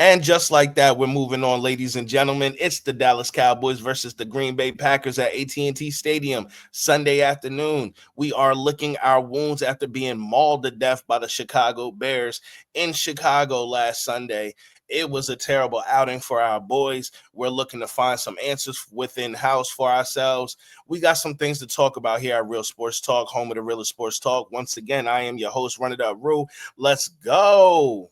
And just like that, we're moving on, ladies and gentlemen. It's the Dallas Cowboys versus the Green Bay Packers at AT&T Stadium Sunday afternoon. We are licking our wounds after being mauled to death by the Chicago Bears in Chicago last Sunday. It was a terrible outing for our boys. We're looking to find some answers within house for ourselves. We got some things to talk about here at Real Sports Talk, home of the realest sports talk. Once again, I am your host, Run It Up Rue. Let's go.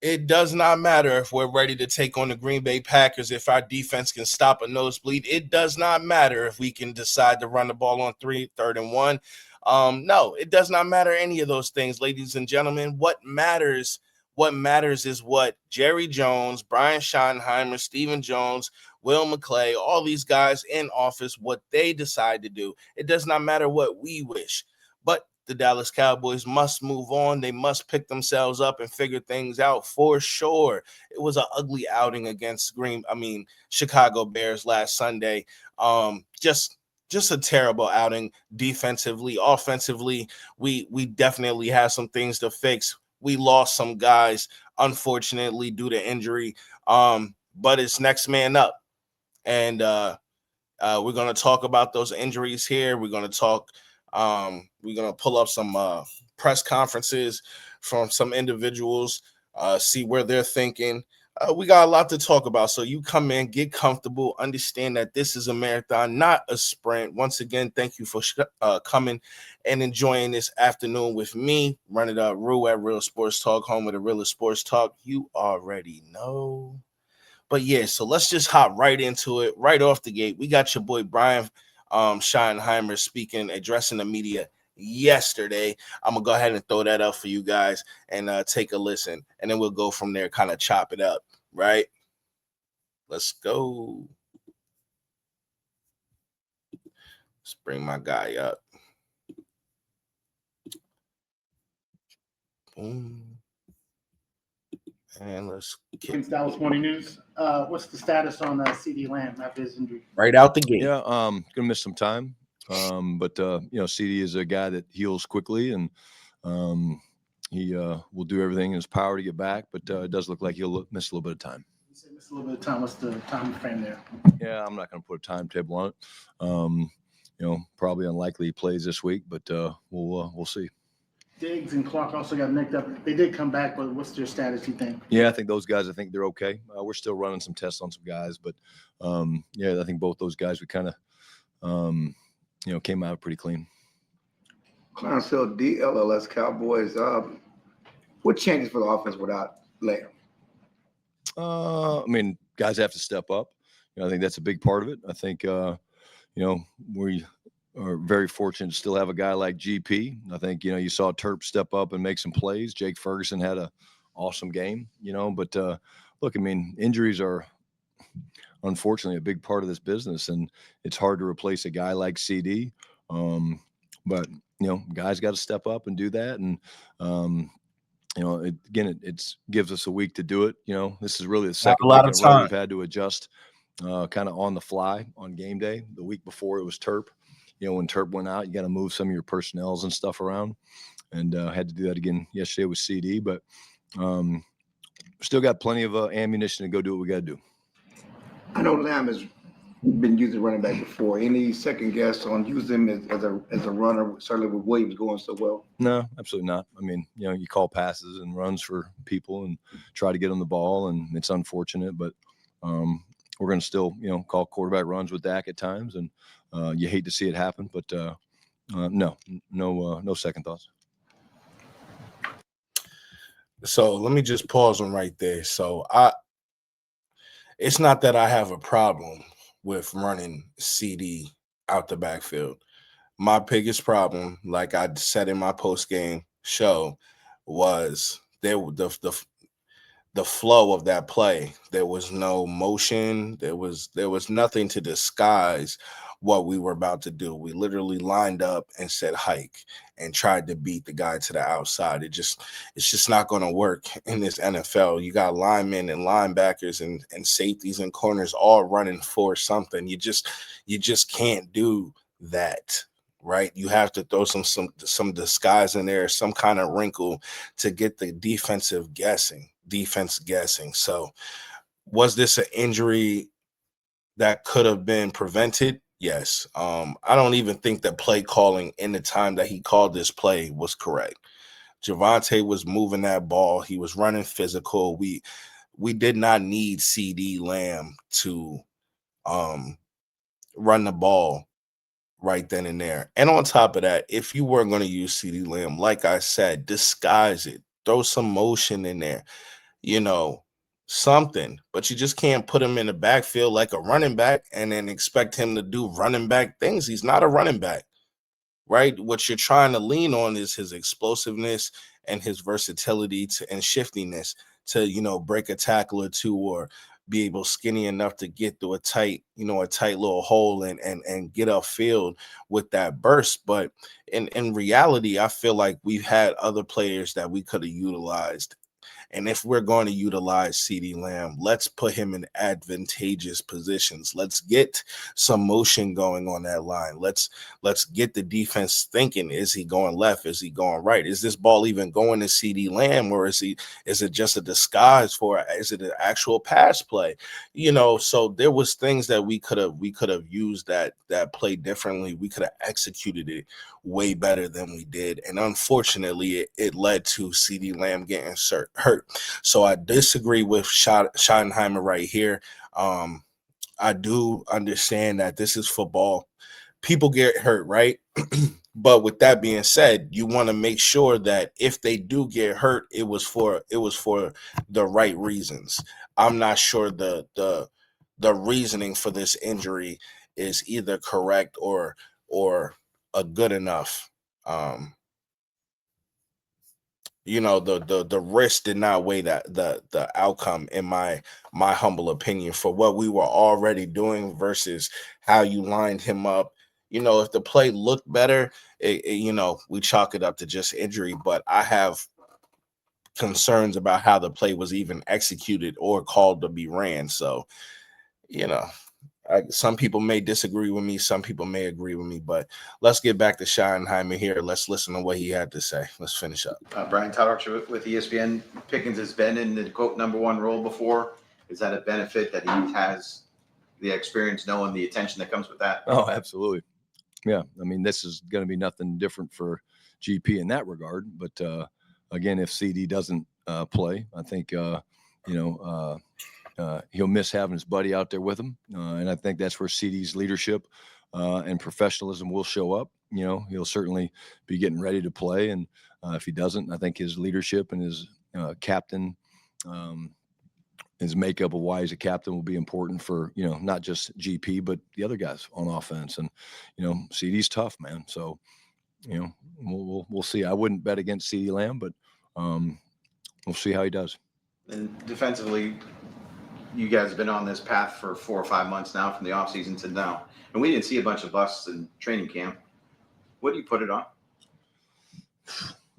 It does not matter if we're ready to take on the Green Bay Packers, if our defense can stop a nosebleed. It does not matter if we can decide to run the ball on 3rd and 1. No, it does not matter any of those things, ladies and gentlemen. What matters is what Jerry Jones, Brian Schottenheimer, Stephen Jones, Will McClay, all these guys in office, what they decide to do. It does not matter what we wish. But the Dallas Cowboys must move on. They must pick themselves up and figure things out for sure. It was an ugly outing against Chicago Bears last Sunday. Just a terrible outing defensively. Offensively, we definitely have some things to fix. We lost some guys, unfortunately, due to injury. But it's next man up. And we're going to talk about those injuries here. We're going to pull up some press conferences from some individuals, see where they're thinking. We got a lot to talk about. So you come in, get comfortable, understand that this is a marathon, not a sprint. Once again, thank you for coming and enjoying this afternoon with me. Run It Up Rue at Real Sports Talk, home of the realest sports talk. You already know. But yeah, so let's just hop right into it, right off the gate. We got your boy Brian Schottenheimer speaking, addressing the media yesterday. I'm gonna go ahead and throw that up for you guys and take a listen, and then we'll go from there, kind of chop it up, right? Let's go. Let's bring my guy up. Boom. And let's get Dallas Morning News. What's the status on CD Lamb after his injury? Right out the gate. Yeah, gonna miss some time. But CD is a guy that heals quickly, and he will do everything in his power to get back. But it does look like he'll miss a little bit of time. You said miss a little bit of time. What's the time frame there? Yeah, I'm not going to put a timetable on it. Probably unlikely he plays this week, but we'll see. Diggs and Clark also got nicked up. They did come back, but what's their status, you think? Yeah, I think those guys, I think they're okay. We're still running some tests on some guys, but I think both those guys we kind of came out pretty clean. Clarence Hill, DLLS Cowboys. What changes for the offense without Lamb? Guys have to step up. I think that's a big part of it. I think we are very fortunate to still have a guy like GP. I think you saw Terp step up and make some plays. Jake Ferguson had an awesome game. But look, injuries are unfortunately a big part of this business, and it's hard to replace a guy like CD. But guys got to step up and do that, and it gives us a week to do it. This is really the second week in a row we've had to adjust kind of on the fly on game day. The week before it was Terp. When Terp went out, you got to move some of your personnels and stuff around, and had to do that again yesterday with CD. But still got plenty of ammunition to go do what we got to do. I know Lamb has been used as running back before. Any second guess on using him as a runner, certainly with Williams going so well? No, absolutely not. You call passes and runs for people and try to get them the ball, and it's unfortunate, but we're going to still, call quarterback runs with Dak at times, and you hate to see it happen, but no second thoughts. So let me just pause on right there. So it's not that I have a problem with running CD out the backfield. My biggest problem, like I said in my post-game show, was the flow of that play. There was no motion. There was nothing to disguise what we were about to do. We literally lined up and said hike and tried to beat the guy to the outside. It's just not going to work in this NFL. You got linemen and linebackers and safeties and corners all running for something. You just can't do that. Right, you have to throw some disguise in there, some kind of wrinkle to get the defense guessing. So, was this an injury that could have been prevented? Yes. I don't even think the play calling in the time that he called this play was correct. Javonte was moving that ball. He was running physical. We did not need CeeDee Lamb to run the ball right then and there. And on top of that, if you were going to use CeeDee Lamb, like I said, disguise it. Throw some motion in there, something. But you just can't put him in the backfield like a running back and then expect him to do running back things. He's not a running back, right? What you're trying to lean on is his explosiveness and his versatility and shiftiness to, break a tackle or two or be able skinny enough to get through a tight little hole and get upfield with that burst. But in reality, I feel like we've had other players that we could have utilized. And if we're going to utilize CeeDee Lamb, let's put him in advantageous positions. Let's get some motion going on that line. Let's get the defense thinking, is he going left? Is he going right? Is this ball even going to CeeDee Lamb, or is it just a disguise is it an actual pass play? So there was things that we could have used that play differently. We could have executed it way better than we did. And unfortunately, it led to CeeDee Lamb getting hurt. So I disagree with Schottenheimer right here. I do understand that this is football. People get hurt, right? But with that being said, you want to make sure that if they do get hurt, it was for the right reasons. I'm not sure the reasoning for this injury is either correct or a good enough. The risk did not weigh that the outcome, in my humble opinion, for what we were already doing versus how you lined him up. If the play looked better, we chalk it up to just injury. But I have concerns about how the play was even executed or called to be ran. So, some people may disagree with me. Some people may agree with me. But let's get back to Schottenheimer here. Let's listen to what he had to say. Let's finish up. Brian Taucher with ESPN. Pickens has been in the quote #1 role before. Is that a benefit that he has the experience, knowing the attention that comes with that? Oh, absolutely. Yeah. I mean, this is going to be nothing different for GP in that regard. But again, if CD doesn't play, I think, he'll miss having his buddy out there with him. And I think that's where CD's leadership and professionalism will show up. He'll certainly be getting ready to play. And if he doesn't, I think his leadership and his captain, his makeup of why he's a captain will be important for, not just GP, but the other guys on offense. And, CD's tough, man. So, we'll see. I wouldn't bet against CeeDee Lamb, but we'll see how he does. And defensively, you guys have been on this path for 4 or 5 months now, from the offseason to now. And we didn't see a bunch of busts in training camp. What do you put it on?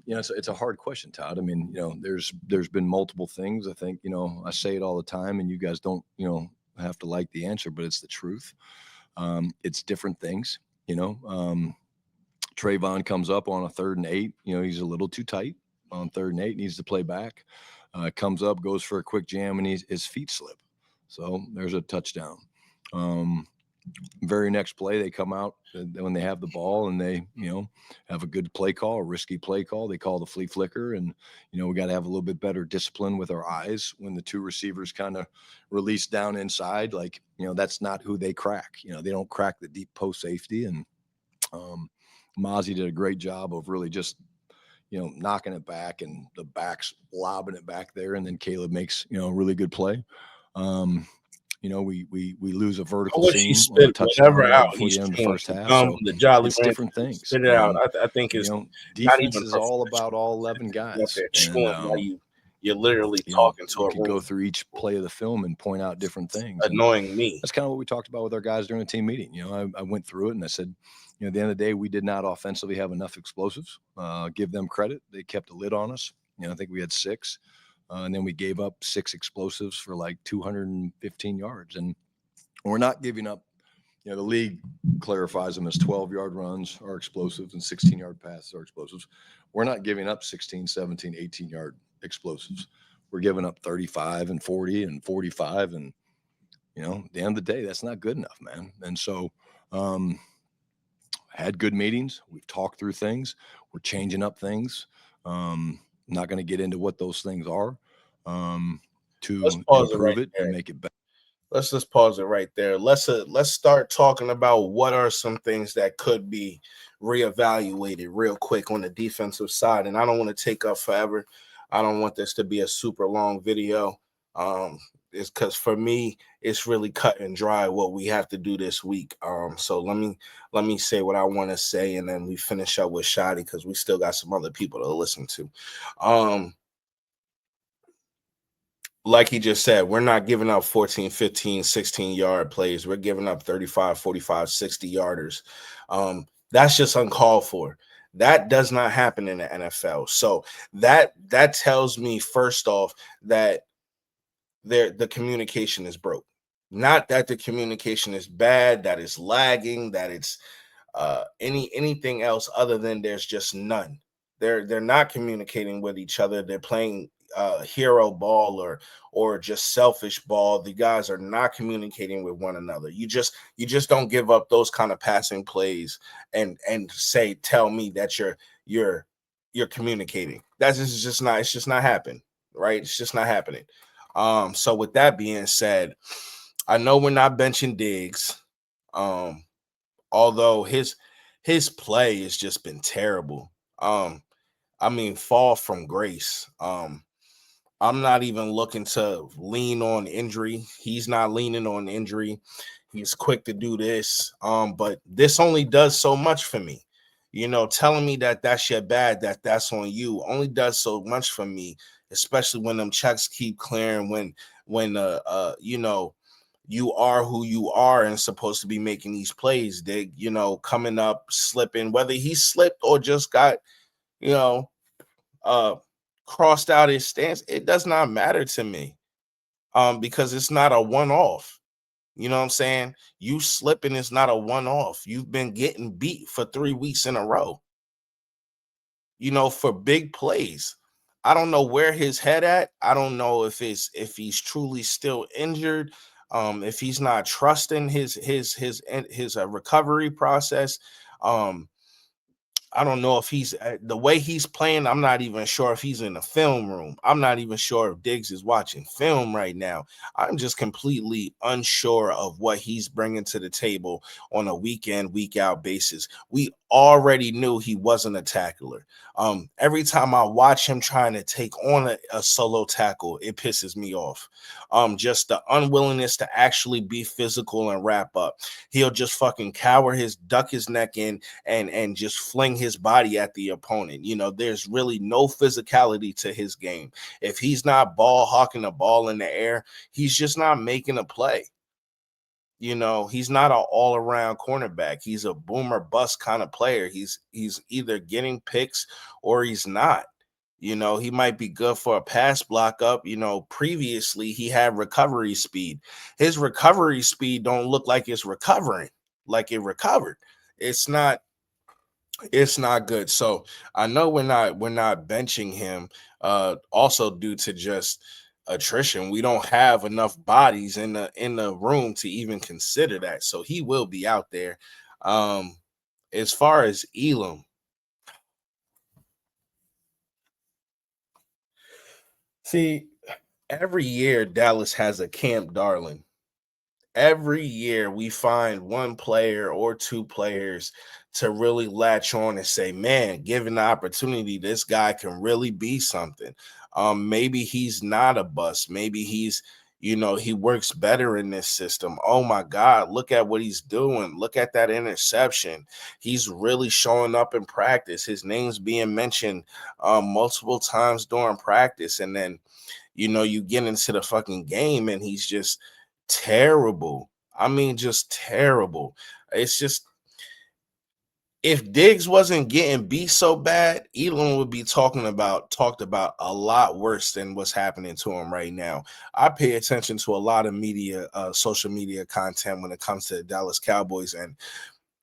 It's a hard question, Todd. I mean, there's been multiple things. I think, I say it all the time, and you guys don't, have to like the answer, but it's the truth. It's different things, Trayvon comes up on a 3rd and 8. He's a little too tight on 3rd and 8, needs to play back. Comes up, goes for a quick jam, and his feet slip. So there's a touchdown. Very next play, they come out when they have the ball and they, have a good play call, a risky play call. They call the flea flicker, and, we got to have a little bit better discipline with our eyes when the 2 receivers kind of release down inside. Like, that's not who they crack. They don't crack the deep post safety. And Mozzie did a great job of really just, knocking it back, and the backs lobbing it back there. And then Caleb makes, a really good play. We lose a vertical seam on a touchdown right before the end of the first half. So it's different things. Spit it out. I think it's defense is all about all 11 guys. And, you're literally You know, talking to you a could go room through each play of the film and point out different things. And annoying me. that's kind of what we talked about with our guys during the team meeting. You know, I went through it and I said, you know, at the end of the day, we did not offensively have enough explosives. Give them credit. They kept a lid on us. You know, I think we had 6. And then we gave up 6 explosives for like 215 yards. And we're not giving up, you know, the league clarifies them as 12-yard runs are explosives and 16-yard passes are explosives. We're not giving up 16, 17, 18-yard explosives. We're giving up 35 and 40 and 45. And, you know, at the end of the day, that's not good enough, man. And so, had good meetings. We've talked through things. We're changing up things. Not going to get into what those things are to Let's pause it improve right it there. and make it better. Let's just pause it right there. Let's start talking about what are some things that could be reevaluated real quick on the defensive side. And I don't want to take up forever. I don't want this to be a super long video. It's because for me, it's really cut and dry what we have to do this week. So let me say what I want to say, and then we finish up with Shotty because we still got some other people to listen to. Like he just said, we're not giving up 14, 15, 16-yard plays. We're giving up 35, 45, 60-yarders. That's just uncalled for. That does not happen in the NFL. So that tells me, first off, that the communication is broke. Not that the communication is bad, that it's lagging, that it's anything else other than there's just none. They're not communicating with each other. They're playing hero ball or just selfish ball. The guys are not communicating with one another. You just don't give up those kind of passing plays and tell me that you're communicating. It's just not happening, right? It's just not happening. So with that being said, I know we're not benching Diggs. Although his play has just been terrible. I mean, fall from grace. I'm not even looking to lean on injury. He's not leaning on injury. He's quick to do this. But this only does so much for me. You know, telling me that that's your bad, that's on you, only does so much for me, especially when them checks keep clearing, when you know, you are who you are and supposed to be making these plays. They, you know, coming up, slipping, whether he slipped or just got, you know, crossed out his stance, it does not matter to me. Because it's not a one-off. You know what I'm saying? You slipping is not a one-off. You've been getting beat for 3 weeks in a row, you know, for big plays. I don't know where his head at. I don't know if he's truly still injured, if he's not trusting his recovery process. I don't know if he's the way he's playing. I'm not even sure if he's in the film room. I'm not even sure if Diggs is watching film right now. I'm just completely unsure of what he's bringing to the table on a week in, week out basis. We already knew he wasn't a tackler. Every time I watch him trying to take on a solo tackle, it pisses me off. Just the unwillingness to actually be physical and wrap up. He'll just fucking duck his neck in and just fling his body at the opponent. You know, there's really no physicality to his game. If he's not ball hawking a ball in the air, he's just not making a play. You know, he's not an all-around cornerback. He's a boomer bust kind of player. He's either getting picks or he's not. You know, he might be good for a pass block up. You know, previously he had recovery speed. His recovery speed don't look like it's recovering, like it recovered. It's not good. So I know we're not benching him, also due to just attrition. We don't have enough bodies in the room to even consider that. So he will be out there. As far as Elam, see, every year Dallas has a camp darling. Every year we find one player or two players to really latch on and say, man, given the opportunity, this guy can really be something. Maybe he's not a bust. Maybe he's, You know, he works better in this system. Oh my God, look at what he's doing. Look at that interception. He's really showing up in practice. His name's being mentioned multiple times during practice. And then, you know, you get into the fucking game and he's just terrible. I mean, just terrible. It's just, if Diggs wasn't getting beat so bad, Elam would be talked about a lot worse than what's happening to him right now. I pay attention to a lot of media, social media content when it comes to the Dallas Cowboys, and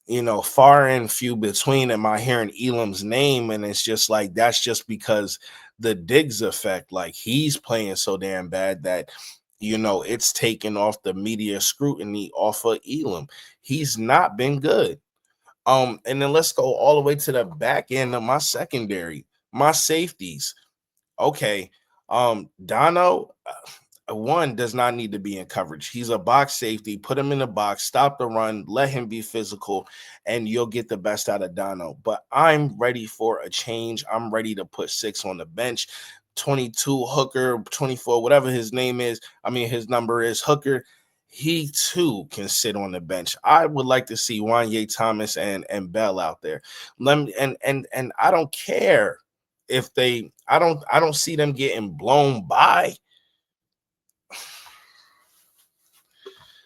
you know, far and few between am I hearing Elam's name, and it's just like that's just because the Diggs effect, like he's playing so damn bad that you know it's taking off the media scrutiny off of Elam. He's not been good. And then let's go all the way to the back end of my secondary, my safeties. Okay. Dono, one does not need to be in coverage. He's a box safety. Put him in the box, stop the run, let him be physical, and you'll get the best out of Dono. But I'm ready for a change. I'm ready to put 6 on the bench. 22 Hooker, 24, whatever his name is. I mean, his number is Hooker. He too can sit on the bench. I would like to see Wanye Thomas and Bell out there. Let me and I don't care if they I don't see them getting blown by.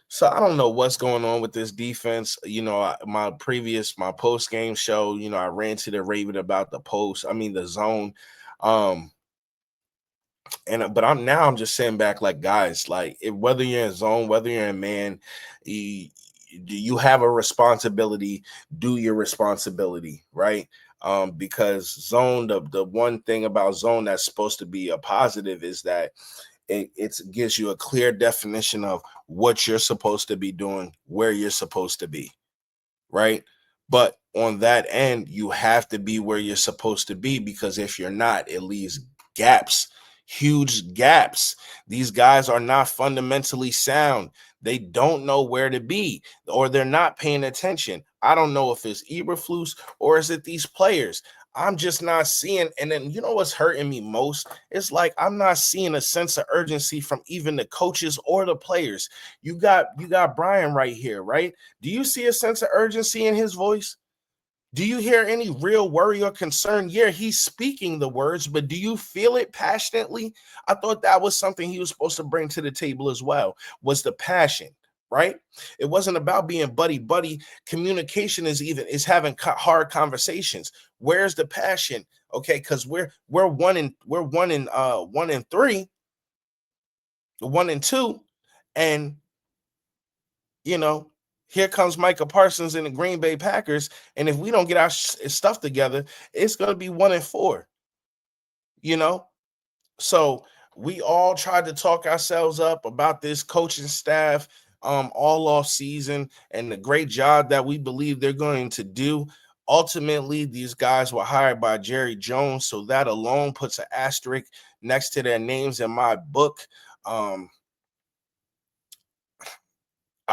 So I don't know what's going on with this defense. You know, my post game show, you know, I ran to the Raven about the zone. But I'm just sitting back like, guys, like whether you're in zone, whether you're in man, you have a responsibility. Do your responsibility, right? Because zone, the one thing about zone that's supposed to be a positive is that it gives you a clear definition of what you're supposed to be doing, where you're supposed to be, right? But on that end, you have to be where you're supposed to be, because if you're not, it leaves gaps, huge gaps. These guys are not fundamentally sound. They don't know where to be, or they're not paying attention. I don't know if it's Eberflus or is it these players. I'm just not seeing. And then you know what's hurting me most? It's like I'm not seeing a sense of urgency from even the coaches or the players. You got Brian right here, right? Do you see a sense of urgency in his voice? Do you hear any real worry or concern? Yeah, he's speaking the words, but do you feel it passionately? I thought that was something he was supposed to bring to the table as well, was the passion, right? It wasn't about being buddy. Communication is having hard conversations. Where's the passion? Okay, because we're 1-3, 1-2, and you know, here comes Micah Parsons in the GreenBay Packers, and if we don't get our stuff together, it's going to be 1-4. You know, so we all tried to talk ourselves up about this coaching staff all off season and the great job that we believe they're going to do. Ultimately, these guys were hired by Jerry Jones, so that alone puts an asterisk next to their names in my book. I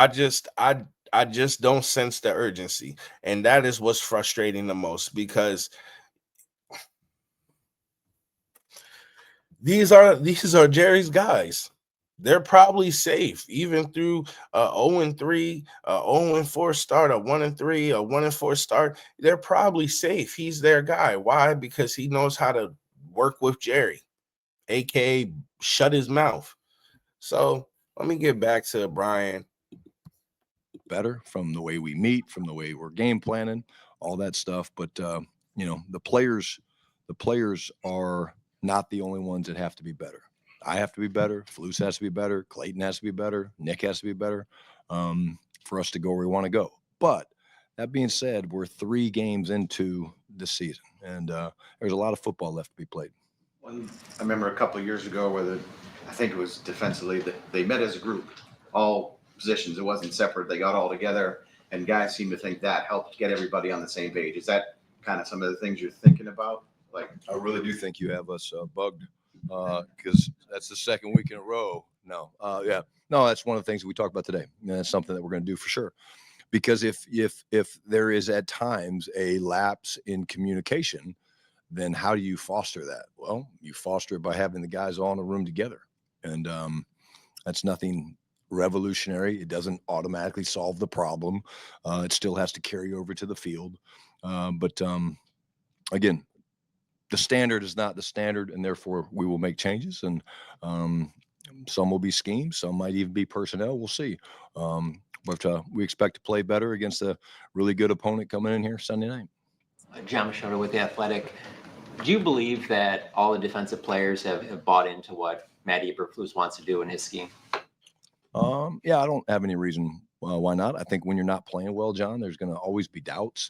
just don't sense the urgency, and that is what's frustrating the most, because these are Jerry's guys. They're probably safe even through 0-3, 0-4 start, a 1-3, a 1-4 start. They're probably safe. He's their guy. Why? Because he knows how to work with Jerry, aka shut his mouth. So let me get back to Brian. Better from the way we meet, from the way we're game planning, all that stuff. But you know, the players are not the only ones that have to be better. I have to be better. Flus has to be better. Clayton has to be better. Nick has to be better for us to go where we want to go. But that being said, we're 3 games into the season, and there's a lot of football left to be played. I remember a couple of years ago where I think it was defensively, that they met as a group, all positions. It wasn't separate. They got all together, and guys seem to think that helped get everybody on the same page. Is that kind of some of the things you're thinking about? Like, I really do think you have us bugged, because that's the second week in a row. No, that's one of the things that we talked about today. And that's something that we're going to do for sure. Because if there is at times a lapse in communication, then how do you foster that? Well, you foster it by having the guys all in the room together. And That's nothing revolutionary. It doesn't automatically solve the problem. It still has to carry over to the field. But again, the standard is not the standard, and therefore we will make changes. And some will be schemes, some might even be personnel. We'll see. But we expect to play better against a really good opponent coming in here Sunday night. John Machota with The Athletic. Do you believe that all the defensive players have bought into what Matt Eberflus wants to do in his scheme? Yeah, I don't have any reason why not. I think when you're not playing well, John, there's going to always be doubts.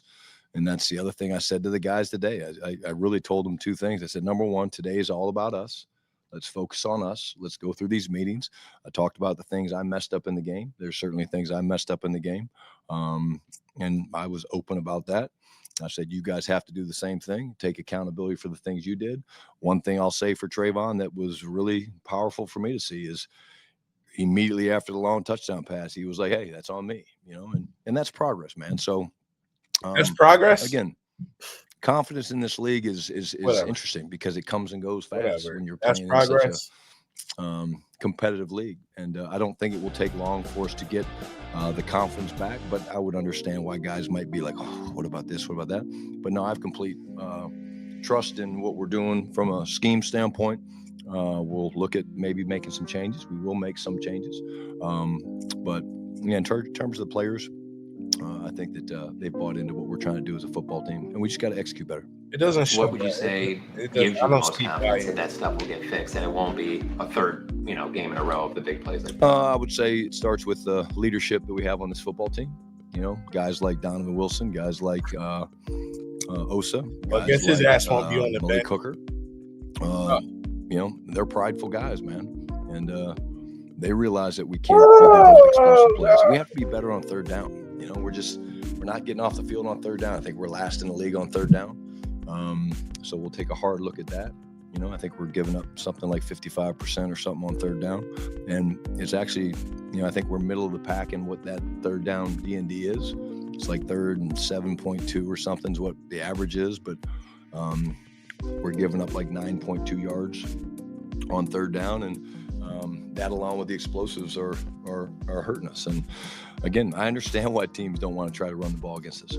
And that's the other thing I said to the guys today. I really told them two things. I said, number one, today is all about us. Let's focus on us. Let's go through these meetings. I talked about the things I messed up in the game. There's certainly things I messed up in the game. And I was open about that. I said, you guys have to do the same thing. Take accountability for the things you did. One thing I'll say for Trayvon that was really powerful for me to see is immediately after the long touchdown pass, he was like, hey, that's on me, and that's progress, man. So That's progress. Again, confidence in this league is interesting because it comes and goes fast when you're playing in such a competitive league. And I don't think it will take long for us to get the confidence back, but I would understand why guys might be like, oh, what about this? What about that? But no, I have complete trust in what we're doing from a scheme standpoint. We'll look at maybe making some changes. We will make some changes. But yeah, in terms of the players, I think that they've bought into what we're trying to do as a football team, and we just got to execute better. It doesn't show. What would you say gives you the most confidence that stuff will get fixed and it won't be a third, game in a row of the big plays? I would say it starts with the leadership that we have on this football team. Guys like Donovan Wilson, guys like Osa. I guess his ass won't be on the bench. Cooker. They're prideful guys, man, and they realize that we can't be those explosive plays. We have to be better on third down. We're not getting off the field on third down. I think we're last in the league on third down. So we'll take a hard look at that. I think we're giving up something like 55% or something on third down. And it's actually, I think we're middle of the pack in what that third down D&D is. It's like third and 7.2 or something is what the average is. But we're giving up like 9.2 yards on third down. And that along with the explosives are hurting us. And again, I understand why teams don't want to try to run the ball against us.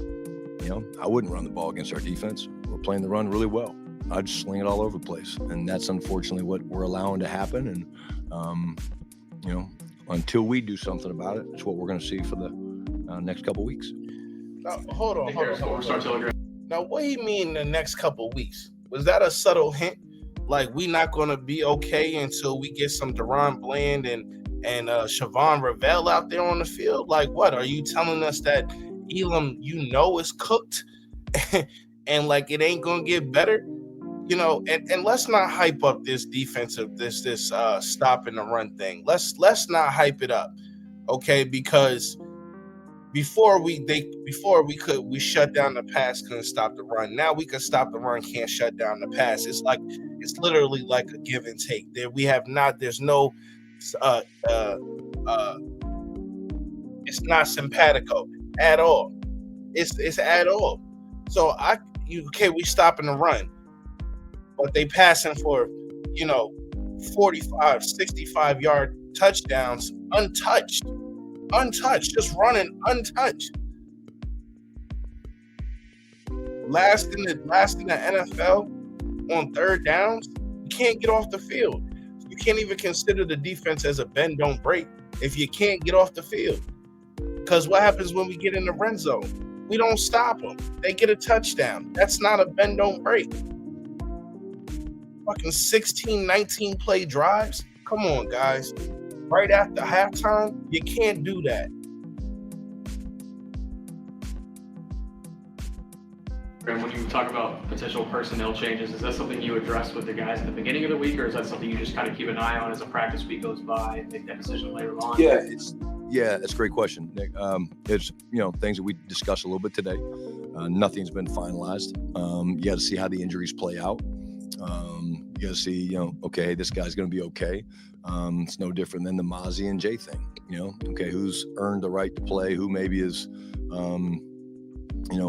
I wouldn't run the ball against our defense. We're playing the run really well. I'd just sling it all over the place. And that's unfortunately what we're allowing to happen. And, until we do something about it, it's what we're going to see for the next couple of weeks. Now, hold on. Now, what do you mean the next couple of weeks? Was that a subtle hint? Like, we not going to be okay until we get some Deron Bland and Siobhan Ravel out there on the field? Like, what? Are you telling us that Elam, is cooked and like it ain't going to get better? And let's not hype up this defensive, this stop and the run thing. Let's not hype it up, okay? Because before we shut down the pass, couldn't stop the run. Now we can stop the run, can't shut down the pass. It's literally like a give and take. There's no it's not simpatico at all. It's at all. So we stopping the run, but they passing for 45, 65 yard touchdowns untouched, just running untouched. Last in the NFL on third downs. You can't get off the field. You can't even consider the defense as a bend don't break if you can't get off the field. Because what happens when we get in the red zone? We don't stop them. They get a touchdown. That's not a bend don't break. Fucking 16, 19 play drives. Come on, guys. Right after halftime, you can't do that. And when you talk about potential personnel changes, is that something you address with the guys at the beginning of the week, or is that something you just kind of keep an eye on as a practice week goes by and make that decision later on? Yeah, that's a great question, Nick. It's things that we discussed a little bit today. Nothing's been finalized. You got to see how the injuries play out. You got to see, okay, this guy's going to be okay. It's no different than the Mozzie and Jay thing. Okay, who's earned the right to play? Who maybe is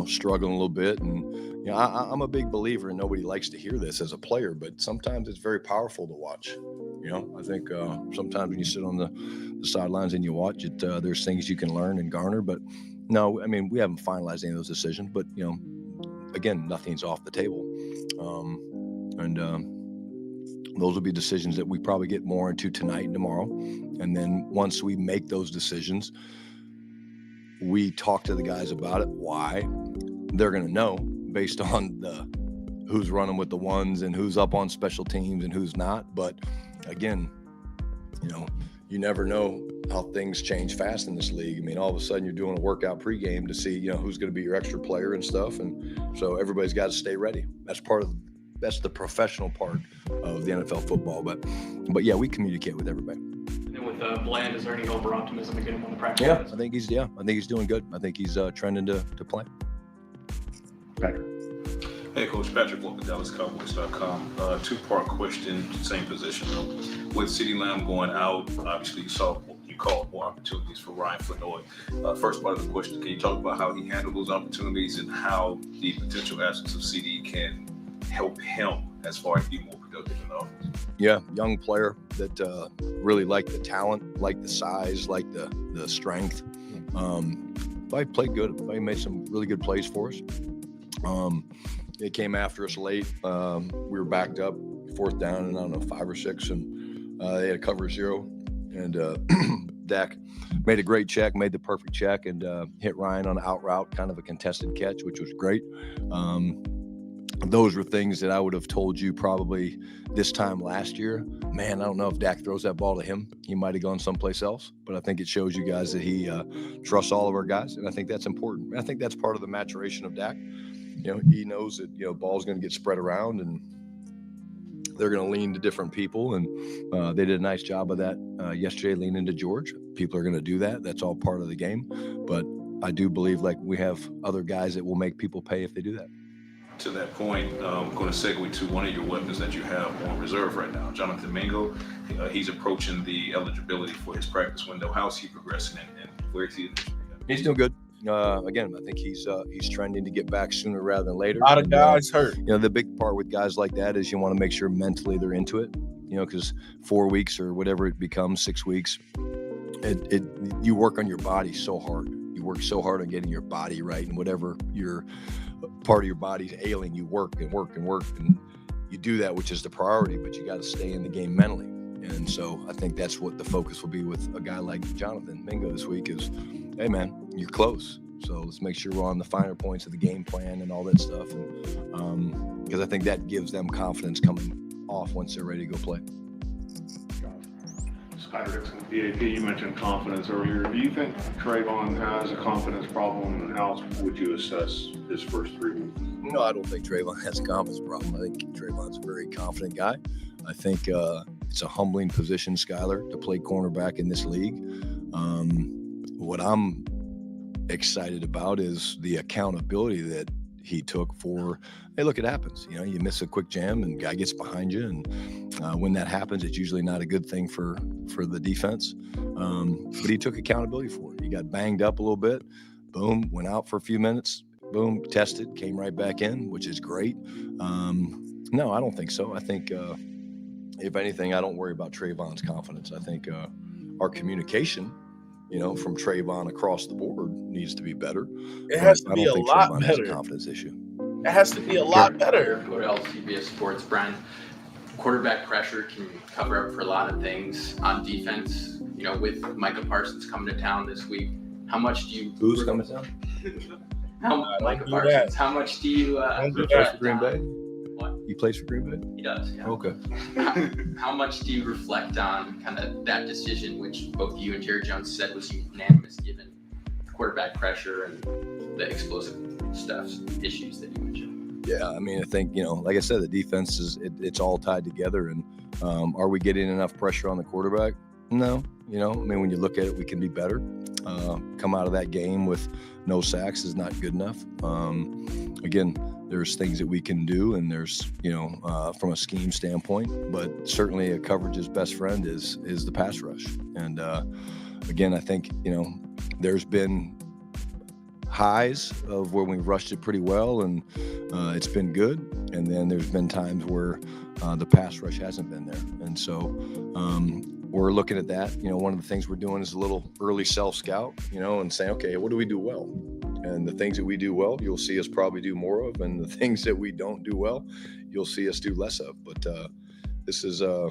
struggling a little bit. And, I'm a big believer, and nobody likes to hear this as a player, but sometimes it's very powerful to watch. You know, I think sometimes when you sit on the sidelines and you watch it, there's things you can learn and garner. But no, I mean, we haven't finalized any of those decisions. But, you know, again, nothing's off the table. Those will be decisions that we probably get more into tonight and tomorrow. And then once we make those decisions, we talk to the guys about it, why. They're going to know based on who's running with the ones and who's up on special teams and who's not. But again, you know, you never know how things change fast in this league. I mean, all of a sudden you're doing a workout pregame to see, you know, who's going to be your extra player and stuff. And so everybody's got to stay ready. That's the professional part of the NFL football. But yeah, we communicate with everybody. And then with Bland, is there any hope or optimism to get him on the practice? Yeah, I think he's doing good. I think he's trending to play. Patrick. Hey, Coach Patrick, welcome to DallasCowboys.com. Two-part question, same position though. With CeeDee Lamb going out, obviously you called more opportunities for Ryan Flournoy. First part of the question, can you talk about how he handled those opportunities and how the potential absence of CD can help him as far as being more productive in the offense? Yeah, young player that really liked the talent, liked the size, liked the strength. I played good. I made some really good plays for us. They came after us late. We were backed up, fourth down, and I don't know, 5 or 6, and they had a cover 0. And Dak made a great check, made the perfect check, and hit Ryan on an out route, kind of a contested catch, which was great. Those were things that I would have told you probably this time last year. Man, I don't know if Dak throws that ball to him. He might have gone someplace else, but I think it shows you guys that he trusts all of our guys, and I think that's important. I think that's part of the maturation of Dak. You know, he knows that, you know, ball's going to get spread around and they're going to lean to different people. And they did a nice job of that yesterday, leaning to George. People are going to do that. That's all part of the game. But I do believe like we have other guys that will make people pay if they do that. To that point, I'm going to segue to one of your weapons that you have on reserve right now, Jonathan Mingo. He's approaching the eligibility for his practice window. How's he progressing and where is he? He's doing good. Again, I think he's trending to get back sooner rather than later. A lot of guys hurt. You know, the big part with guys like that is you want to make sure mentally they're into it. You know, because 4 weeks or whatever it becomes, 6 weeks, you work on your body so hard. You work so hard on getting your body right, and whatever your part of your body's ailing, you work and work and work, and you do that, which is the priority. But you got to stay in the game mentally. And so I think that's what the focus will be with a guy like Jonathan Mingo this week is, hey, man, you're close. So let's make sure we're on the finer points of the game plan and all that stuff. And because I think that gives them confidence coming off once they're ready to go play. Skyler Dixon, BAP, you mentioned confidence earlier. Do you think Trayvon has a confidence problem, and how would you assess his first 3 weeks? No, I don't think Trayvon has a confidence problem. I think Trayvon's a very confident guy. I think it's a humbling position, Skyler, to play cornerback in this league. What I'm excited about is the accountability that he took for, hey, look, it happens. You know, you miss a quick jam and guy gets behind you. And when that happens, it's usually not a good thing for the defense. But he took accountability for it. He got banged up a little bit. Boom, went out for a few minutes. Boom, tested, came right back in, which is great. No, I don't think so. I think, if anything, I don't worry about Trayvon's confidence. I think our communication, you know, from Trayvon across the board needs to be better. It has to I be don't a think lot Trayvon has a better. confidence issue. It has to be a lot better. Go to LCBS Sports, Brian. Quarterback pressure can cover up for a lot of things on defense. You know, with Micah Parsons coming to town this week, how much do you? Who's coming down? Micah do Parsons. that. How much do you? Don't do Plays that. for Green Bay? What? He plays for Green Bay? He does. Yeah. Okay. How much do you reflect on kind of that decision, which both you and Jerry Jones said was unanimous, given quarterback pressure and the explosive issues that you mentioned? Yeah, I mean, I think, you know, like I said, the defense it's all tied together. And are we getting enough pressure on the quarterback? No. You know, I mean, when you look at it, we can be better. Come out of that game with no sacks is not good enough. Again, there's things that we can do, and there's, you know, from a scheme standpoint, but certainly a coverage's best friend is the pass rush. And again, I think, you know, there's been highs of where we rushed it pretty well, and it's been good. And then there's been times where the pass rush hasn't been there. And so we're looking at that. One of the things we're doing is a little early self-scout, and saying, okay, what do we do well? And the things that we do well, you'll see us probably do more of. And the things that we don't do well, you'll see us do less of. But this is a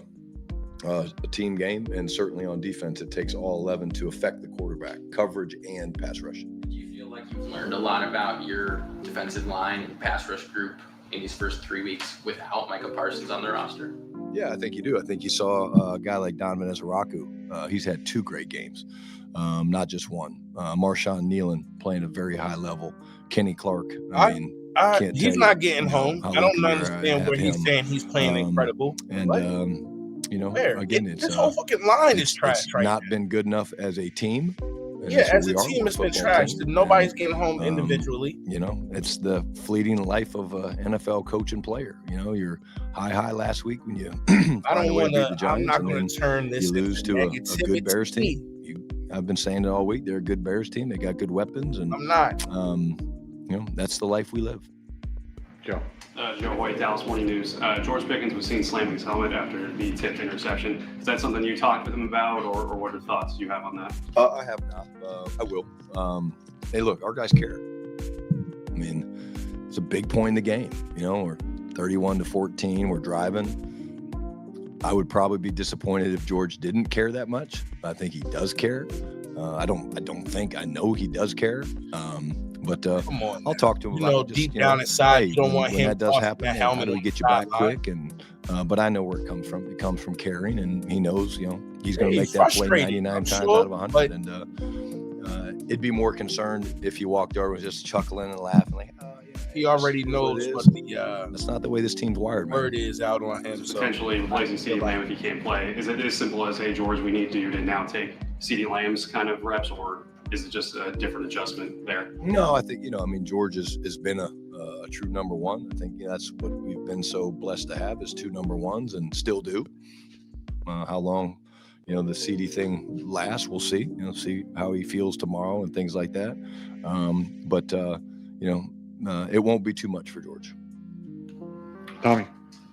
team game, and certainly on defense, it takes all 11 to affect the quarterback, coverage and pass rush. Do you feel like you've learned a lot about your defensive line and pass rush group in these first 3 weeks without Micah Parsons on the roster? Yeah, I think you do. I think you saw a guy like Donovan Ezeraku. He's had 2 great games, not just one. Marshawn Nealon playing at a very high level. Kenny Clark. He's not getting home. I don't understand where he's saying he's playing incredible. And again, this whole fucking line is trash. It's not been good enough as a team. Yeah, as a team, it's been trashed. Nobody's getting home individually. It's the fleeting life of an NFL coach and player. You're high last week when you I don't want to. I'm not going to turn this. You lose to a good Bears team. I've been saying it all week. They're a good Bears team. They got good weapons, and I'm not. That's the life we live. Joe. Joe Hoyt, Dallas Morning News. George Pickens was seen slamming his helmet after the tipped interception. Is that something you talked with him about, or what are thoughts you have on that? I have not. I will. Hey, look, our guys care. I mean, it's a big point in the game. We're 31-14. We're driving. I would probably be disappointed if George didn't care that much. I think he does care. I know he does care. But come on, I'll talk to him about it. Deep down inside, you don't want him that does happen. That helmet how do we get you back quick? And but I know where it comes from. It comes from caring, and he knows, he's going to make that play 99 times out of 100. And it'd be more concerned if he walked over and was just chuckling and laughing, like, oh yeah. He already knows what the that's not the way this team's wired. Word is out on him. So potentially replacing CeeDee Lamb if he can't play. Is it as simple as, hey George, we need you to now take CeeDee Lamb's kind of reps, or is it just a different adjustment there? No, I think, George has been a true number one. I think that's what we've been so blessed to have, is 2 number ones, and still do. How long, the CD thing lasts, we'll see. See how he feels tomorrow and things like that. But it won't be too much for George. Tommy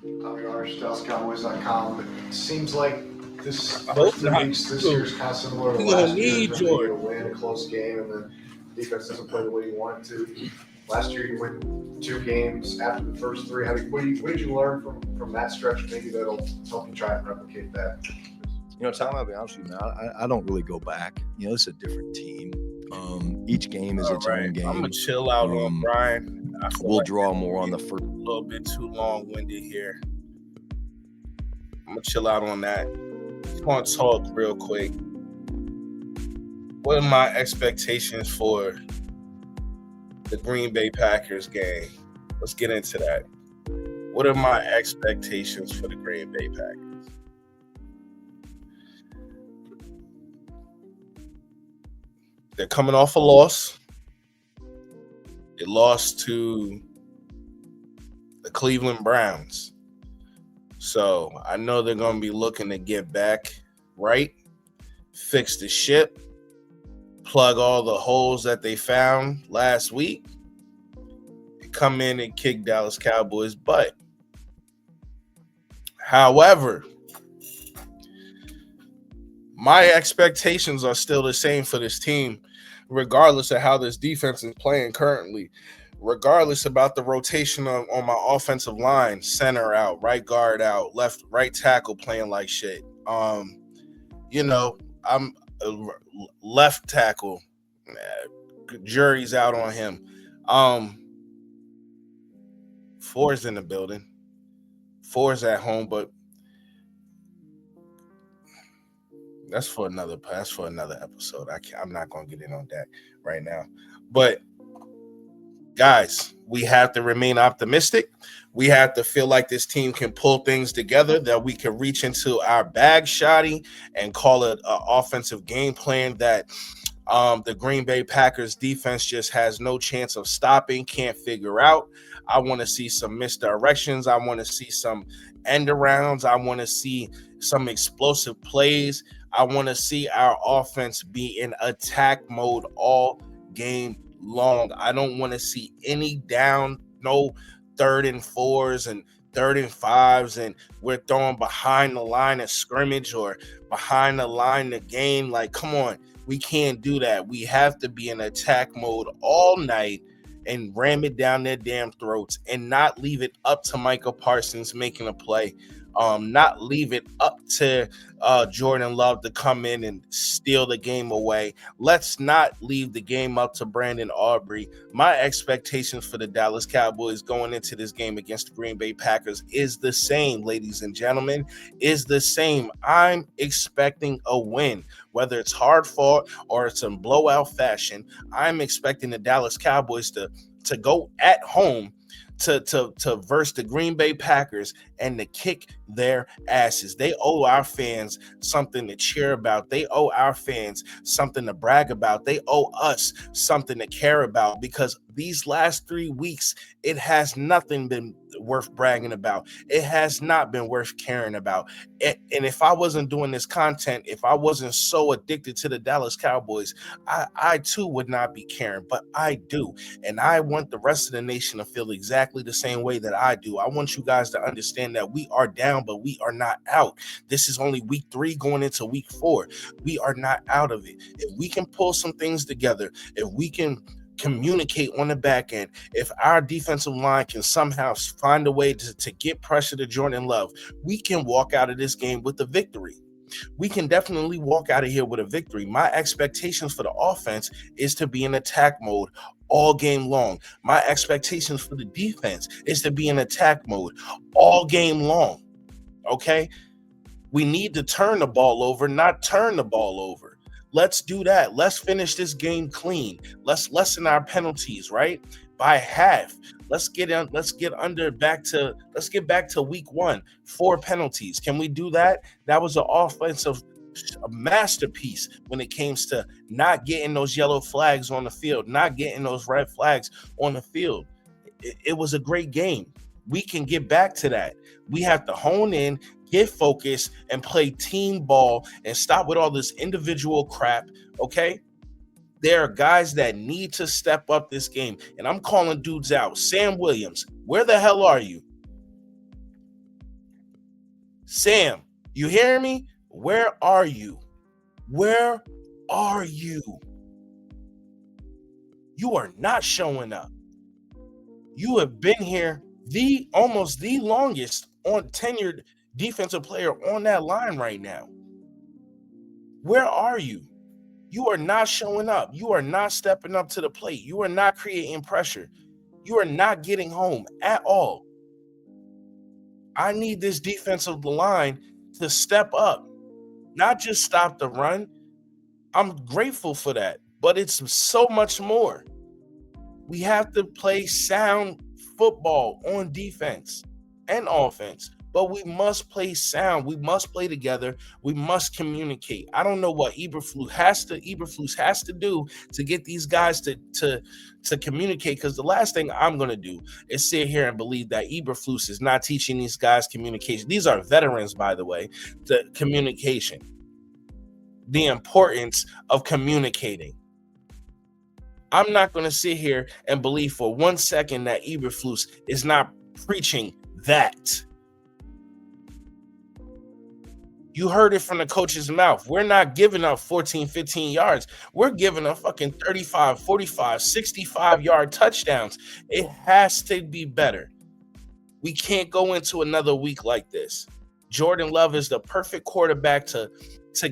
Arsh, DallasCowboys.com. It seems like this year's kind of similar to last year. George. You win a close game, and then defense doesn't play the way you want it to. Last year, you win 2 games after the first 3. What did you learn from that stretch? Maybe that'll help you try and replicate that. Tom, I'll be honest with you, man. I don't really go back. It's a different team. Each game is its own game. I'm gonna chill out on Brian. We'll draw more on the first. A little bit too long-winded here. I'm gonna chill out on that. I want to talk real quick. What are my expectations for the Green Bay Packers game? Let's get into that. What are my expectations for the Green Bay Packers? They're coming off a loss. They lost to the Cleveland Browns. So I know they're going to be looking to get back right, fix the ship, plug all the holes that they found last week, and come in and kick Dallas Cowboys' butt. However, my expectations are still the same for this team, regardless of how this defense is playing currently, regardless about the rotation on my offensive line, center out, right guard out, right tackle playing like shit. I'm left tackle, jury's out on him. Four's in the building. Four's at home, but that's for another episode. I'm not going to get in on that right now. But guys, we have to remain optimistic. We have to feel like this team can pull things together, that we can reach into our bag shotty and call it an offensive game plan that the Green Bay Packers defense just has no chance of stopping, can't figure out. I want to see some misdirections. I want to see some end arounds. I want to see some explosive plays. I want to see our offense be in attack mode all game long. I don't want to see any down, no 3rd and 4s and 3rd and 5s, and we're throwing behind the line of scrimmage or behind the line of game. Like, come on, we can't do that. We have to be in attack mode all night and ram it down their damn throats and not leave it up to Michael Parsons making a play. Not leave it up to Jordan Love to come in and steal the game away. Let's not leave the game up to Brandon Aubrey. My expectations for the Dallas Cowboys going into this game against the Green Bay Packers is the same, ladies and gentlemen, is the same. I'm expecting a win, whether it's hard fought or it's in blowout fashion. I'm expecting the Dallas Cowboys to go at home to verse the Green Bay Packers and to kick their asses. They owe our fans something to cheer about. They owe our fans something to brag about. They owe us something to care about, because these last 3 weeks, it has nothing been worth bragging about. It has not been worth caring about. And if I wasn't doing this content, if I wasn't so addicted to the Dallas Cowboys, I too would not be caring, but I do. And I want the rest of the nation to feel exactly the same way that I do. I want you guys to understand that we are down, but we are not out. This is only week 3 going into week 4. We are not out of it. If we can pull some things together, if we can communicate on the back end, if our defensive line can somehow find a way to get pressure to Jordan Love, we can walk out of this game with a victory. We can definitely walk out of here with a victory. My expectations for the offense is to be in attack mode all game long. My expectations for the defense is to be in attack mode all game long. Okay? We need to turn the ball over, not turn the ball over. Let's do that. Let's finish this game clean. Let's lessen our penalties, right? By half. Let's get back to week 1. 4 penalties. Can we do that? That was an offensive masterpiece when it came to not getting those yellow flags on the field, not getting those red flags on the field. It was a great game. We can get back to that. We have to hone in, get focused, and play team ball and stop with all this individual crap, okay? There are guys that need to step up this game, and I'm calling dudes out. Sam Williams, where the hell are you? Sam, you hear me? Where are you? Where are you? You are not showing up. You have been here almost the longest on tenured defensive player on that line right now. Where are you? You are not showing up. You are not stepping up to the plate. You are not creating pressure. You are not getting home at all. I need this defensive line to step up, not just stop the run. I'm grateful for that, but it's so much more. We have to play sound football on defense and offense, but we must play sound. We must play together. We must communicate. I don't know what Eberflus has to do to get these guys to communicate, because the last thing I'm going to do is sit here and believe that Eberflus is not teaching these guys communication. These are veterans, by the way, the communication, the importance of communicating. I'm not going to sit here and believe for 1 second that Eberflus is not preaching that. You heard it from the coach's mouth. We're not giving up 14, 15 yards. We're giving up fucking 35, 45, 65-yard touchdowns. It has to be better. We can't go into another week like this. Jordan Love is the perfect quarterback to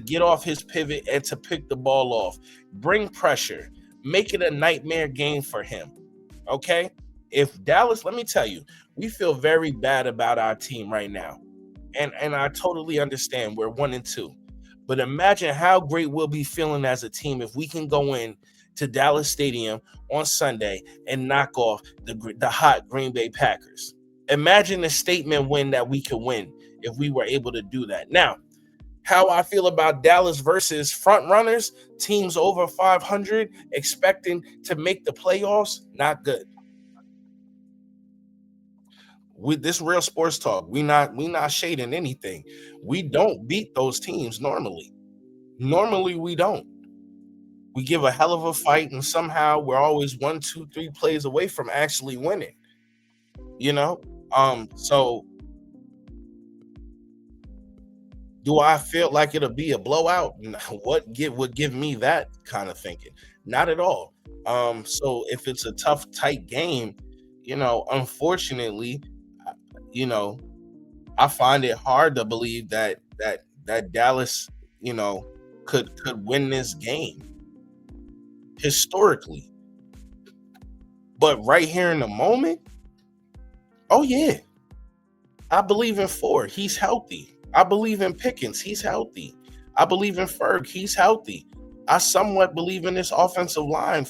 get off his pivot and to pick the ball off. Bring pressure. Make it a nightmare game for him, okay? If Dallas, let me tell you, we feel very bad about our team right now. And I totally understand we're 1-2. But imagine how great we'll be feeling as a team if we can go in to Dallas Stadium on Sunday and knock off the hot Green Bay Packers. Imagine the statement win that we could win if we were able to do that. Now, how I feel about Dallas versus front runners, teams over 500 expecting to make the playoffs, not good. With this real sports talk, we not shading anything. We don't beat those teams normally. Normally we don't. We give a hell of a fight, and somehow we're always 1, 2, 3 plays away from actually winning. So do I feel like it'll be a blowout? Would give me that kind of thinking? Not at all. So if it's a tough, tight game, unfortunately, you know, I find it hard to believe that Dallas, could win this game historically. But right here in the moment, oh yeah, I believe in Ford. He's healthy. I believe in Pickens. He's healthy. I believe in Ferg. He's healthy. I somewhat believe in this offensive line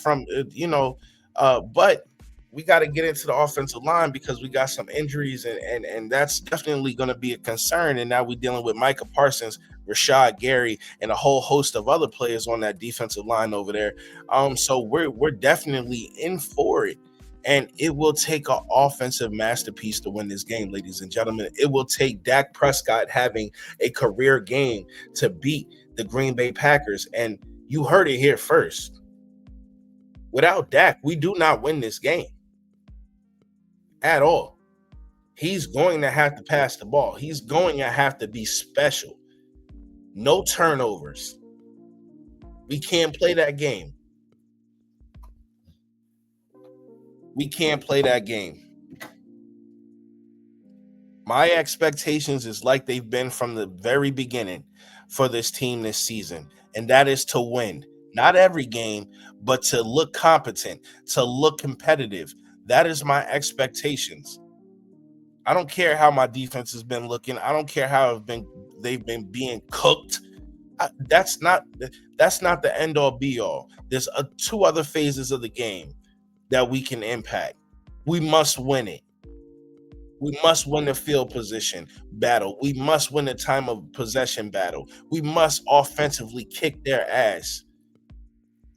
but we got to get into the offensive line because we got some injuries and that's definitely going to be a concern. And now we're dealing with Micah Parsons, Rashad Gary, and a whole host of other players on that defensive line over there. So we're definitely in for it. And it will take an offensive masterpiece to win this game, ladies and gentlemen. It will take Dak Prescott having a career game to beat the Green Bay Packers. And you heard it here first. Without Dak, we do not win this game at all. He's going to have to pass the ball. He's going to have to be special. No turnovers. We can't play that game. We can't play that game. My expectations is like they've been from the very beginning for this team this season, and that is to win. Not every game, but to look competent, to look competitive. That is my expectations. I don't care how my defense has been looking. I don't care how they've been being cooked. That's not the end all be all. There's 2 other phases of the game that we can impact. We must win it. We must win the field position battle. We must win the time of possession battle. We must offensively kick their ass.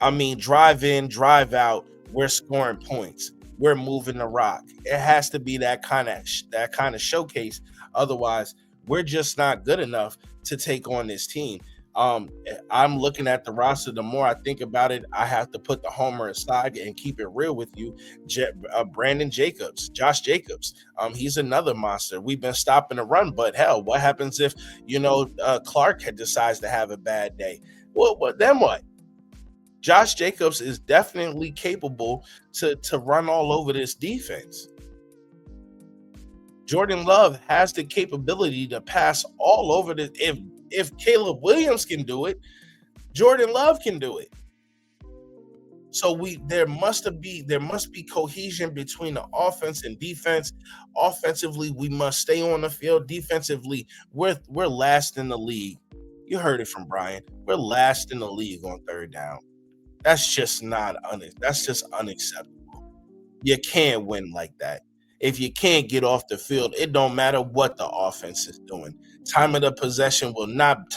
I mean, drive in, drive out. We're scoring points. We're moving the rock. It has to be that kind of showcase. Otherwise, we're just not good enough to take on this team. I'm looking at the roster. The more I think about it, I have to put the homer aside and keep it real with you. Brandon Jacobs, Josh Jacobs, he's another monster. We've been stopping the run, but hell, what happens if Clark decides to have a bad day? Well, then what? Josh Jacobs is definitely capable to run all over this defense. Jordan Love has the capability to pass all over this. If Caleb Williams can do it, Jordan Love can do it. So there must be cohesion between the offense and defense. Offensively, we must stay on the field. Defensively, we're last in the league. You heard it from Brian. We're last in the league on third down. That's just unacceptable. You can't win like that. If you can't get off the field, it don't matter what the offense is doing. Time of possession will not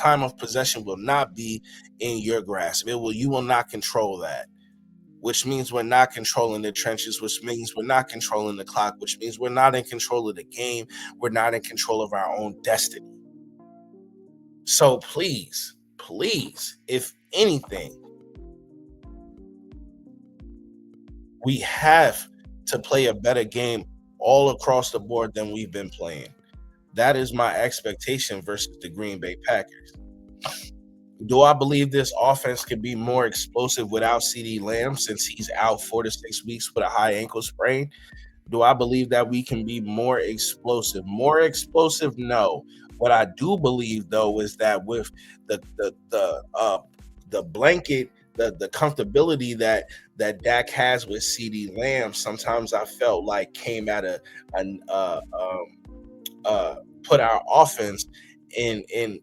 be in your grasp. You will not control that, which means we're not controlling the trenches, which means we're not controlling the clock, which means we're not in control of the game. We're not in control of our own destiny. So please, if anything, we have to play a better game all across the board than we've been playing. That is my expectation versus the Green Bay Packers. Do I believe this offense could be more explosive without CeeDee Lamb since he's out 4 to 6 weeks with a high ankle sprain? Do I believe that we can be more explosive? More explosive? No. What I do believe, though, is that with the blanket, the comfortability that Dak has with CeeDee Lamb, sometimes I felt like came at put our offense in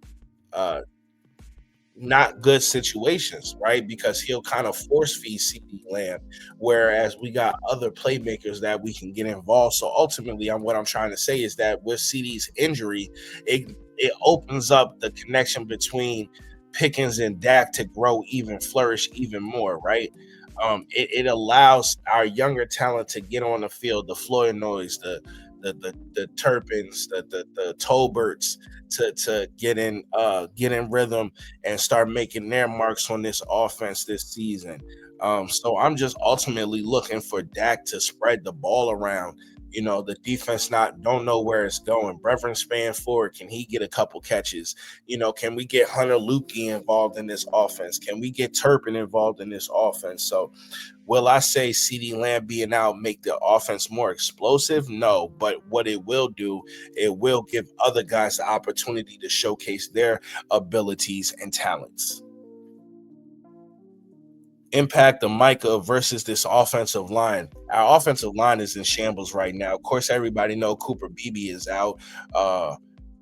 not good situations, right? Because he'll kind of force feed CeeDee Lamb, whereas we got other playmakers that we can get involved. So ultimately, what I'm trying to say is that with CeeDee's injury, it opens up the connection between Pickens and Dak to flourish even more, right? It allows our younger talent to get on the field, the Floyd Noise, the the Turpins, the Tolberts to get in rhythm and start making their marks on this offense this season. So I'm just ultimately looking for Dak to spread the ball around. The defense don't know where it's going. Brevin Spanford, can he get a couple catches? Can we get Hunter Lukey involved in this offense? Can we get Turpin involved in this offense? So will I say CeeDee Lamb being out make the offense more explosive? No, but what it will do, it will give other guys the opportunity to showcase their abilities and talents. Impact of Micah versus this offensive line. Our offensive line is in shambles right now. Of course, everybody know Cooper Beebe is out.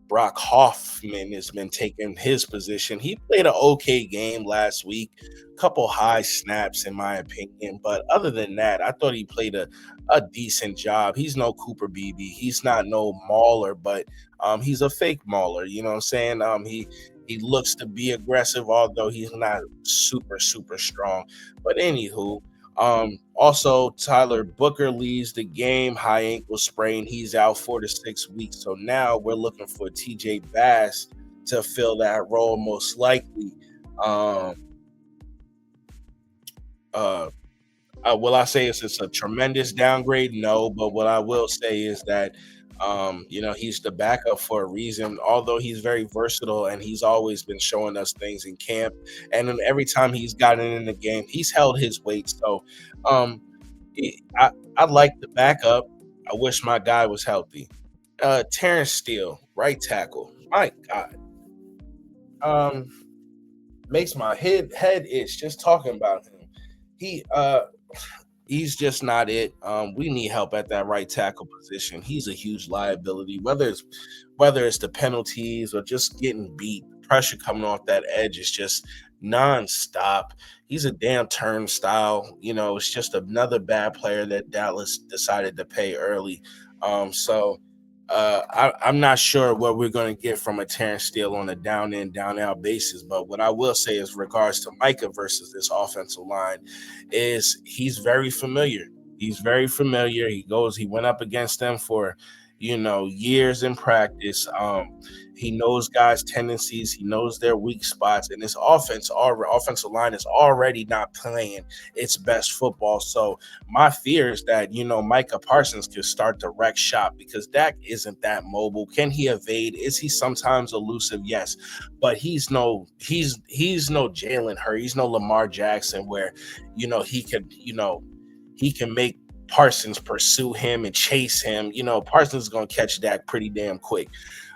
Brock Hoffman has been taking his position. He played an okay game last week, couple high snaps in my opinion, but other than that, I thought he played a decent job. He's no Cooper Beebe. He's not no mauler, but he's a fake mauler. You know what I'm saying? He looks to be aggressive, although he's not super strong. But anywho, also Tyler Booker leaves the game, high ankle sprain. He's out 4 to 6 weeks. So now we're looking for TJ Bass to fill that role most likely. Will I say it's a tremendous downgrade? No, but what I will say is that he's the backup for a reason, although he's very versatile and he's always been showing us things in camp. And then every time he's gotten in the game, he's held his weight. So I like the backup. I wish my guy was healthy. Terrence Steele, right tackle. My God. Makes my head itch just talking about him. He's just not it. We need help at that right tackle position. He's a huge liability, whether it's the penalties or just getting beat. Pressure coming off that edge is just nonstop. He's a damn turnstile. It's just another bad player that Dallas decided to pay early. I'm not sure what we're going to get from a Terrence Steele on a down in, down out basis. But what I will say is regards to Micah versus this offensive line is he's very familiar. He's very familiar. He went up against them for, years in practice. He knows guys' tendencies. He knows their weak spots. And this offensive line is already not playing its best football. So my fear is that, Micah Parsons could start to wreck shop because Dak isn't that mobile. Can he evade? Is he sometimes elusive? Yes. But he's no Jalen Hurts. He's no Lamar Jackson where, he can make Parsons pursue him and chase him. Parsons is going to catch Dak pretty damn quick.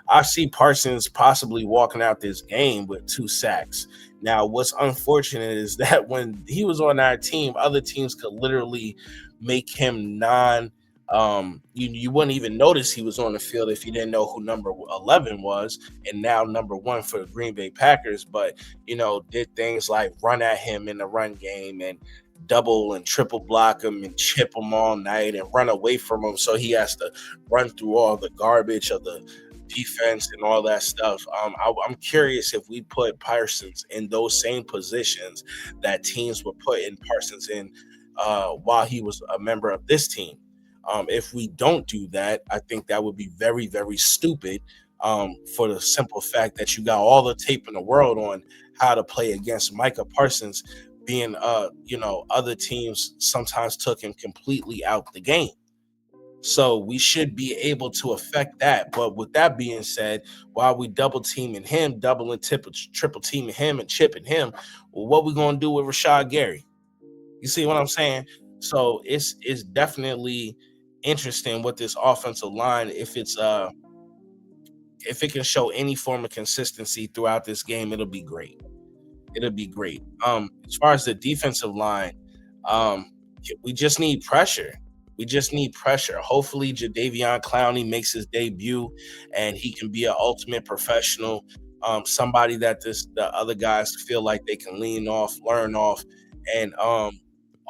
I see Parsons possibly walking out this game with 2 sacks. Now, what's unfortunate is that when he was on our team, other teams could literally make him you wouldn't even notice he was on the field if you didn't know who number 11 was, and now number 1 for the Green Bay Packers, but, did things like run at him in the run game and double and triple block him and chip him all night and run away from him. So he has to run through all the garbage of the defense and all that stuff. I'm curious if we put Parsons in those same positions that teams were putting Parsons in while he was a member of this team. If we don't do that, I think that would be very, very stupid for the simple fact that you got all the tape in the world on how to play against Micah Parsons being, other teams sometimes took him completely out the game. So we should be able to affect that. But with that being said, while we double teaming him, doubling triple teaming him and chipping him, well, what we going to do with Rashad Gary? You see what I'm saying? So it's definitely interesting with this offensive line. If it can show any form of consistency throughout this game, it'll be great. It'll be great. As far as the defensive line, we just need pressure. Hopefully, Jadeveon Clowney makes his debut, and he can be an ultimate professional. Somebody that the other guys feel like they can lean off, learn off, and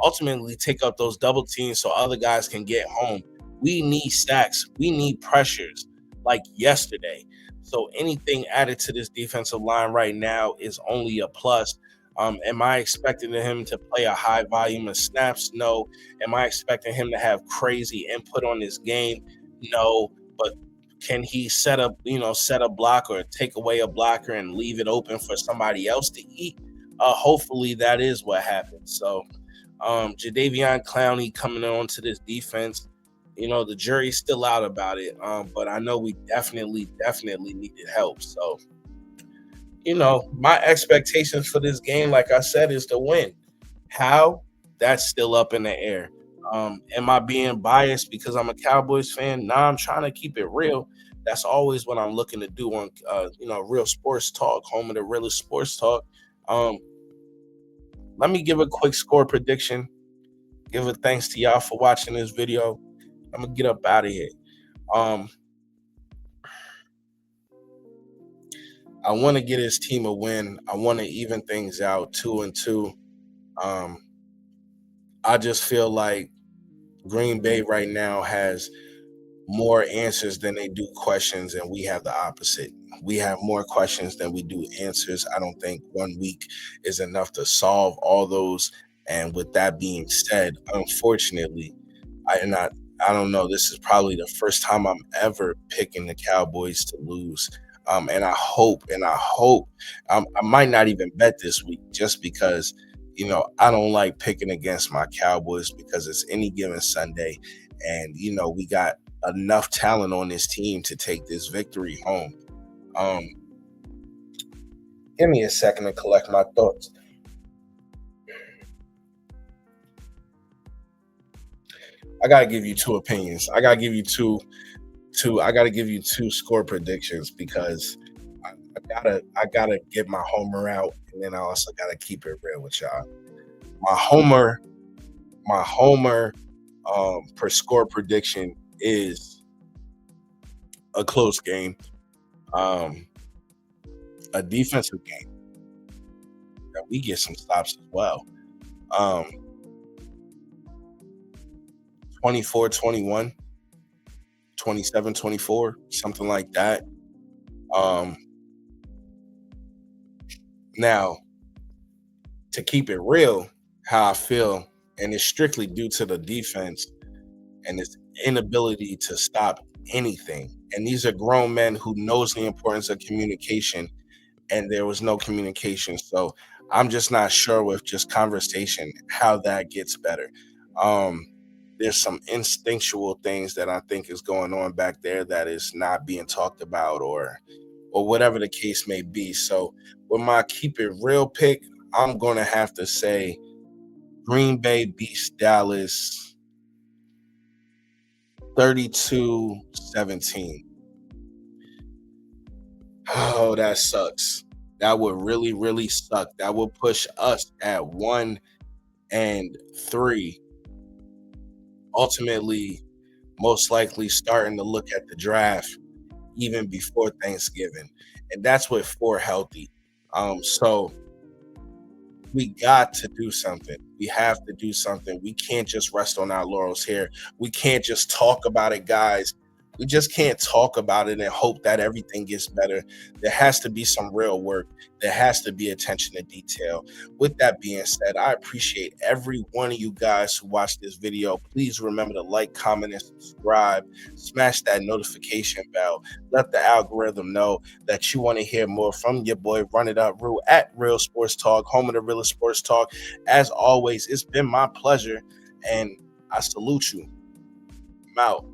ultimately take up those double teams so other guys can get home. We need sacks. We need pressures like yesterday. So anything added to this defensive line right now is only a plus. Am I expecting him to play a high volume of snaps? No. Am I expecting him to have crazy input on his game? No, but can he set a block or take away a blocker and leave it open for somebody else to eat? Hopefully that is what happens. So Jadeveon Clowney coming on to this defense, the jury's still out about it. But I know we definitely needed help. So, my expectations for this game, like I said, is to win. How? That's still up in the air. Am I being biased because I'm a Cowboys fan? Nah, I'm trying to keep it real. That's always what I'm looking to do on, Real Sports Talk, home of the realest sports talk. Let me give a quick score prediction. Give a thanks to y'all for watching this video. I'm gonna get up out of here. I want to get his team a win. I want to even things out 2-2. I just feel like Green Bay right now has more answers than they do questions, and we have the opposite. We have more questions than we do answers. I don't think 1 week is enough to solve all those. And with that being said, unfortunately, I don't know. This is probably the first time I'm ever picking the Cowboys to lose. And I hope, I might not even bet this week just because, I don't like picking against my Cowboys because it's any given Sunday. And, we got enough talent on this team to take this victory home. Give me a second to collect my thoughts. I gotta give you two opinions. I gotta give you two score predictions because I gotta get my homer out, and then I also gotta keep it real with y'all. My homer per score prediction is a close game, a defensive game that we get some stops as well. 24-21, 27-24, something like that. Now, to keep it real, how I feel, and it's strictly due to the defense and its inability to stop anything. And these are grown men who knows the importance of communication, and there was no communication. So I'm just not sure with just conversation how that gets better. There's some instinctual things that I think is going on back there that is not being talked about or whatever the case may be. So with my keep it real pick, I'm going to have to say Green Bay beats Dallas 32-17. Oh, that sucks. That would really, really suck. That would push us at 1-3. Ultimately, most likely starting to look at the draft even before Thanksgiving. And that's with 4 healthy. So we got to do something. We have to do something. We can't just rest on our laurels here. We can't just talk about it, guys. We just can't talk about it and hope that everything gets better. There has to be some real work. There has to be attention to detail. With that being said, I appreciate every one of you guys who watched this video. Please remember to like, comment, and subscribe. Smash that notification bell. Let the algorithm know that you want to hear more from your boy, Run It Up Rue, at Real Sports Talk, home of the realest sports talk. As always, it's been my pleasure, and I salute you. I'm out.